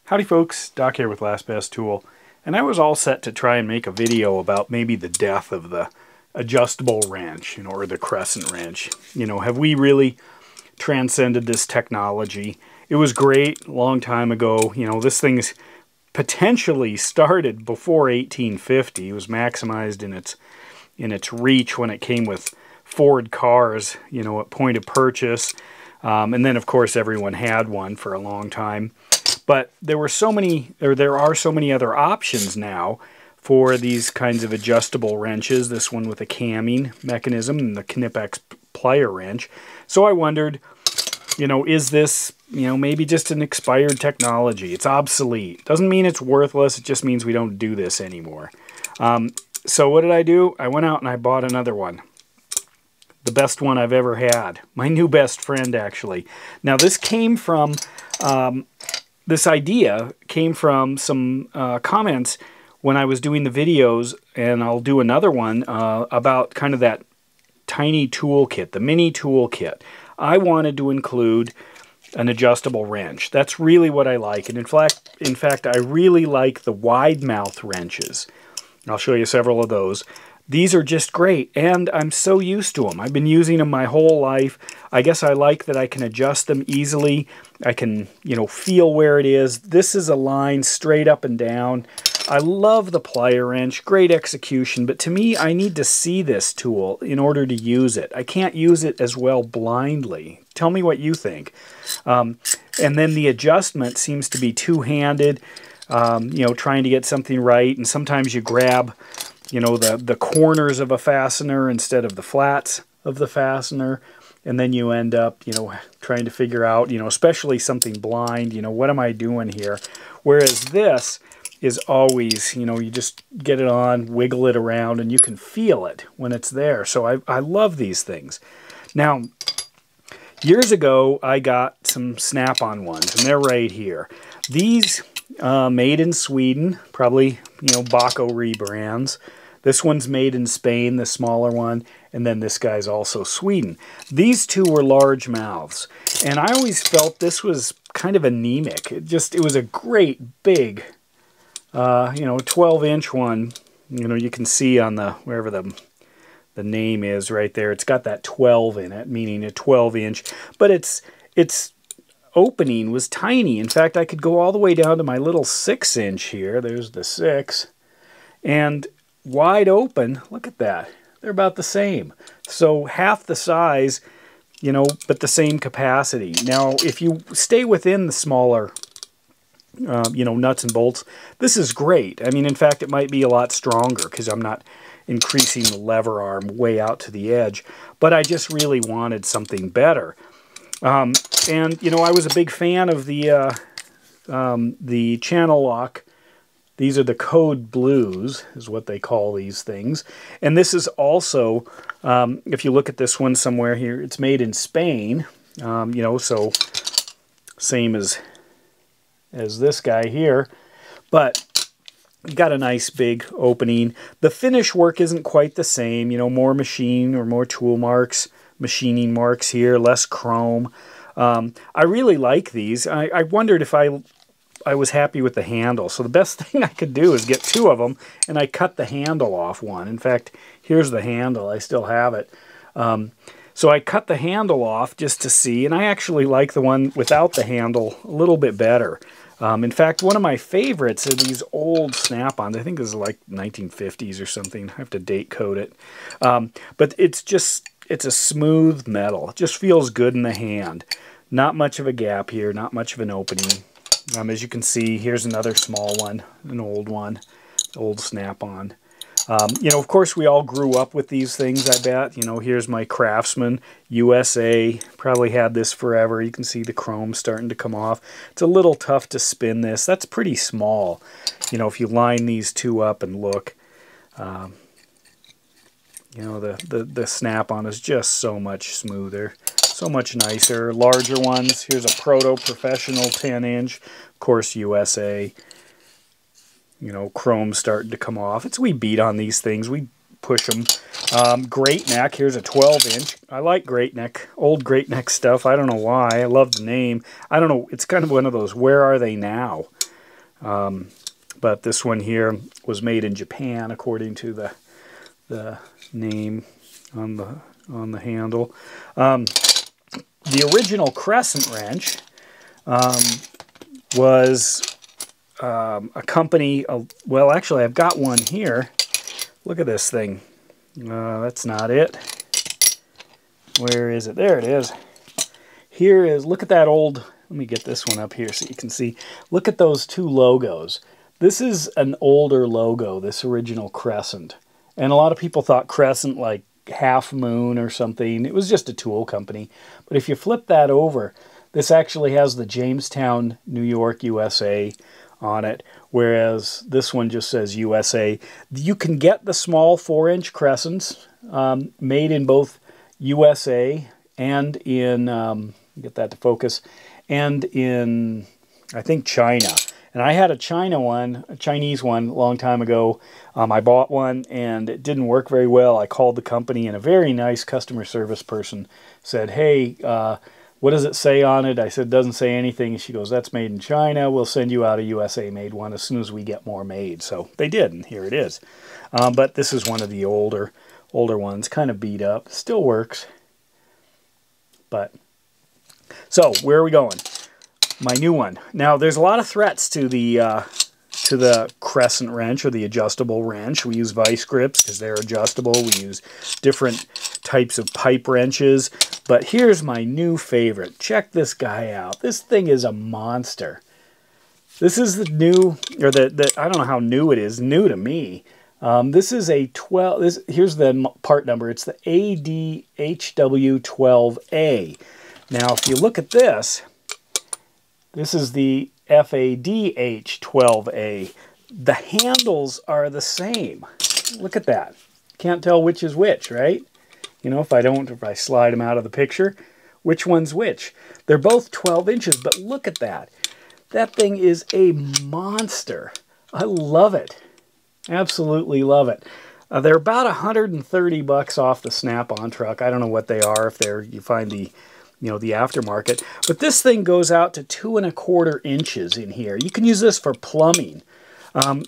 Howdy folks, Doc here with Last Best Tool, and I was all set to try and make a video about maybe the death of the adjustable wrench, or the Crescent Wrench. Have we really transcended this technology? It was great a long time ago. This thing's potentially started before 1850. It was maximized in its reach when it came with Ford cars, at point of purchase. And then of course everyone had one for a long time. But there are so many other options now for these kinds of adjustable wrenches. This one with a camming mechanism and the Knipex plier wrench. So I wondered, is this, maybe just an expired technology? It's obsolete. Doesn't mean it's worthless. It just means we don't do this anymore. So what did I do? I went out and I bought another one. The best one I've ever had. My new best friend, actually. Now this came from... This idea came from some comments when I was doing the videos, and I'll do another one about kind of that tiny toolkit, the mini toolkit. I wanted to include an adjustable wrench. That's really what I like, and in fact, I really like the wide mouth wrenches. I'll show you several of those. These are just great, and I'm so used to them. I've been using them my whole life. I guess I like that I can adjust them easily. I can, feel where it is. This is a line straight up and down. I love the plier wrench, great execution, but to me, I need to see this tool in order to use it. I can't use it as well blindly. Tell me what you think. And then the adjustment seems to be two-handed, trying to get something right, and sometimes you grab the corners of a fastener instead of the flats of the fastener, and then you end up, trying to figure out, especially something blind, what am I doing here? Whereas this is always, you just get it on, wiggle it around, and you can feel it when it's there. So I love these things. Now, years ago, I got some Snap-on ones, and they're right here. These, made in Sweden, probably, Baco rebrands. This one's made in Spain, the smaller one, and then this guy's also Sweden. These two were large mouths, and I always felt this was kind of anemic. It was a great big, 12-inch one. You can see on wherever the name is right there, it's got that 12 in it, meaning a 12-inch, but its opening was tiny. In fact, I could go all the way down to my little 6-inch here. There's the 6, and wide open. Look at that. They're about the same. So half the size, but the same capacity. Now, if you stay within the smaller, nuts and bolts, this is great. I mean, in fact, it might be a lot stronger because I'm not increasing the lever arm way out to the edge, but I just really wanted something better. And, I was a big fan of the channel lock. These are the Code Blues, is what they call these things. And this is also, if you look at this one somewhere here, it's made in Spain, so same as this guy here. But you got a nice big opening. The finish work isn't quite the same, more machine or more tool marks, machining marks here, less chrome. I really like these. I wondered if I was happy with the handle. So the best thing I could do is get two of them, and I cut the handle off one. In fact, here's the handle. I still have it. So I cut the handle off just to see, and I actually like the one without the handle a little bit better. In fact, one of my favorites are these old Snap-ons. I think this is like 1950s or something. I have to date code it. But it's a smooth metal. It just feels good in the hand. Not much of a gap here, not much of an opening. As you can see, here's another small one, an old one, old Snap-on. Of course, we all grew up with these things, I bet. Here's my Craftsman USA. Probably had this forever. You can see the chrome starting to come off. It's a little tough to spin this. That's pretty small. If you line these two up and look, the Snap-on is just so much smoother. So much nicer. Larger ones. Here's a Proto-Professional 10-inch. Of course, USA. Chrome starting to come off. We beat on these things. We push them. Great Neck. Here's a 12-inch. I like Great Neck. Old Great Neck stuff. I don't know why. I love the name. I don't know. It's kind of one of those, where are they now? But this one here was made in Japan, according to the name on the handle. The original Crescent Wrench was a company. Well, actually, I've got one here. Look at this thing. That's not it. Where is it? There it is. Here is, look at that old, let me get this one up here so you can see. Look at those two logos. This is an older logo, this original Crescent. And a lot of people thought Crescent like Half Moon or something. It was just a tool company. But if you flip that over, this actually has the Jamestown, New York, USA on it, whereas this one just says USA. You can get the small 4-inch Crescents made in both USA and in, get that to focus, and in, I think, China. And I had a Chinese one a long time ago. I bought one and it didn't work very well. I called the company and a very nice customer service person said, hey, what does it say on it? I said, it doesn't say anything. She goes, that's made in China. We'll send you out a USA made one as soon as we get more made. So they did, and here it is. But this is one of the older ones, kind of beat up. Still works. But so where are we going? My new one. Now there's a lot of threats to the Crescent wrench or the adjustable wrench. We use vice grips because they're adjustable. We use different types of pipe wrenches. But here's my new favorite. Check this guy out. This thing is a monster. This is the new, or I don't know how new it is. New to me. This is a 12. Here's the part number. It's the ADHW12A. Now, if you look at this, this is the FADH12A. The handles are the same. Look at that. Can't tell which is which, right? You know, if I slide them out of the picture, which one's which? They're both 12 inches, but look at that. That thing is a monster. I love it. Absolutely love it. They're about $130 off the Snap-on truck. I don't know what they are if you find the the aftermarket. But this thing goes out to 2¼ inches in here. You can use this for plumbing.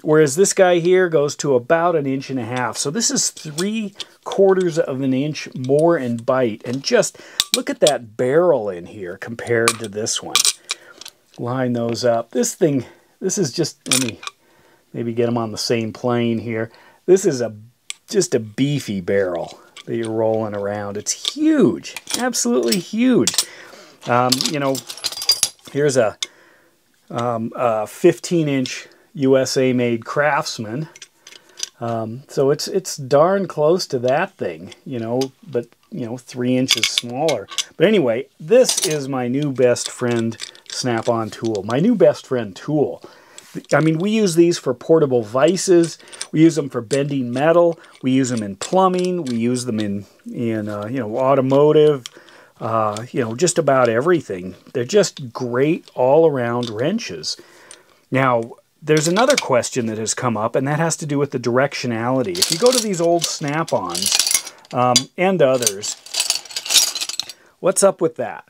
Whereas this guy here goes to about 1.5 inches. So this is 3/4 of an inch more in bite. And just look at that barrel in here compared to this one. Line those up. This is just, let me maybe get them on the same plane here. This is just a beefy barrel that you're rolling around. It's huge, absolutely huge. Here's a 15-inch USA-made Craftsman. So it's darn close to that thing, but 3 inches smaller. But anyway, this is my new best friend Snap-on tool. My new best friend tool. I mean, we use these for portable vices. We use them for bending metal. We use them in plumbing. We use them in automotive. Just about everything. They're just great all-around wrenches. Now, there's another question that has come up, and that has to do with the directionality. If you go to these old Snap-ons and others, what's up with that?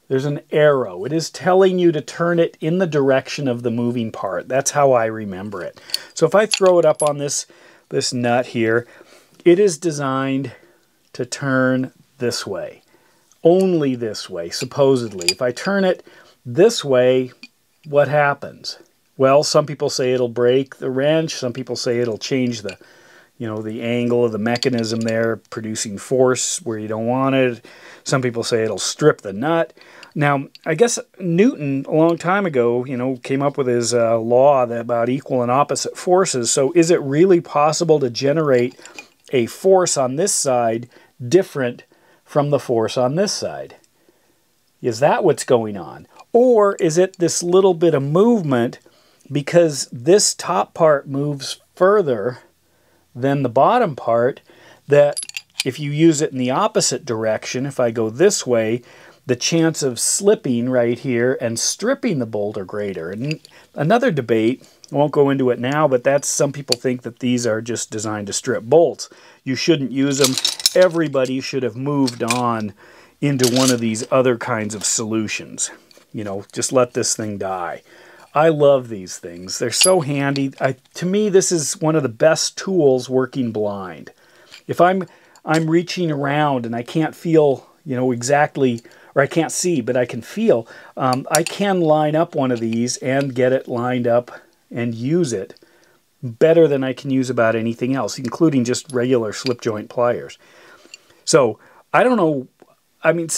There's an arrow. It is telling you to turn it in the direction of the moving part. That's how I remember it. So if I throw it up on this nut here, it is designed to turn this way. Only this way, supposedly. If I turn it this way, what happens? Well, some people say it'll break the wrench. Some people say it'll change the angle of the mechanism there, producing force where you don't want it. Some people say it'll strip the nut. Now, I guess Newton, a long time ago, came up with his law about equal and opposite forces. So is it really possible to generate a force on this side different from the force on this side? Is that what's going on? Or is it this little bit of movement because this top part moves further than the bottom part, that if you use it in the opposite direction, if I go this way, the chance of slipping right here and stripping the bolt are greater. And another debate, I won't go into it now, but some people think that these are just designed to strip bolts. You shouldn't use them. Everybody should have moved on into one of these other kinds of solutions. Just let this thing die. I love these things. They're so handy. To me, this is one of the best tools working blind. If I'm reaching around and I can't feel, exactly, or I can't see, but I can feel, I can line up one of these and get it lined up and use it better than I can use about anything else, including just regular slip joint pliers. So I don't know. I mean,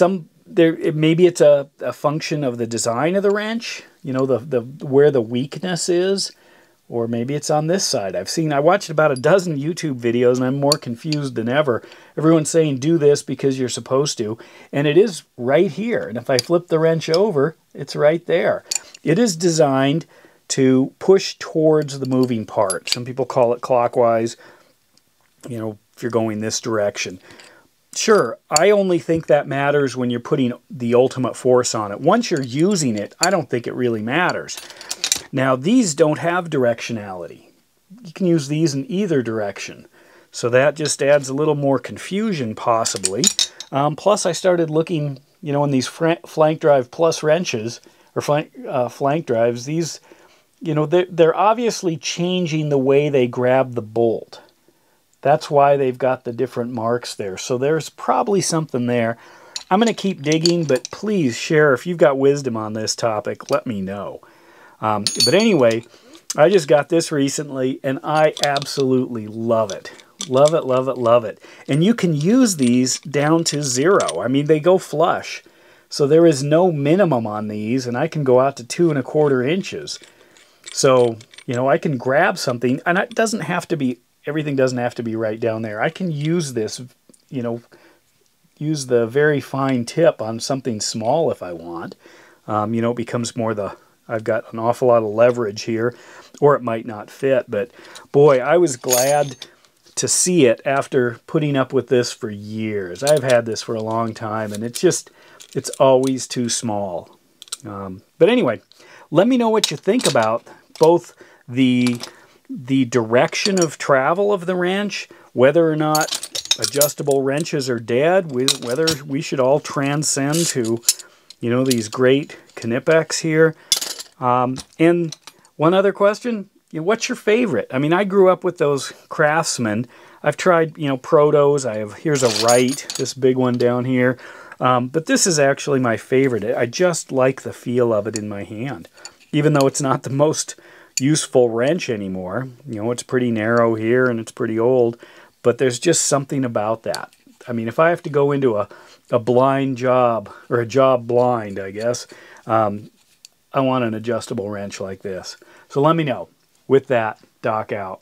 maybe it's a function of the design of the wrench, where the weakness is, or maybe it's on this side. I watched about a dozen YouTube videos and I'm more confused than ever. Everyone's saying do this because you're supposed to, and it is right here. And if I flip the wrench over, it's right there. It is designed to push towards the moving part. Some people call it clockwise, if you're going this direction. Sure, I only think that matters when you're putting the ultimate force on it. Once you're using it, I don't think it really matters. Now, these don't have directionality. You can use these in either direction. So that just adds a little more confusion, possibly. Plus, I started looking, in these flank drive plus wrenches, or flank drives, these, they're obviously changing the way they grab the bolt. That's why they've got the different marks there. So there's probably something there. I'm going to keep digging, but please share if you've got wisdom on this topic. Let me know. But anyway, I just got this recently, and I absolutely love it. Love it, love it, love it. And you can use these down to 0. I mean, they go flush. So there is no minimum on these, and I can go out to 2 1/4 inches. So, I can grab something, and it doesn't have to be, everything doesn't have to be right down there. I can use this, use the very fine tip on something small if I want. It becomes more I've got an awful lot of leverage here, or it might not fit. But boy, I was glad to see it after putting up with this for years. I've had this for a long time, and it's always too small. But anyway, let me know what you think about both the direction of travel of the wrench, whether or not adjustable wrenches are dead, whether we should all transcend to, these great Knipex here. And one other question, what's your favorite? I mean, I grew up with those Craftsman. I've tried, Protos. Here's a Wright, this big one down here. But this is actually my favorite. I just like the feel of it in my hand. Even though it's not the most useful wrench anymore. It's pretty narrow here and it's pretty old. But there's just something about that. I mean, if I have to go into a blind job, or a job blind, I guess, I want an adjustable wrench like this. So let me know. With that, Doc out.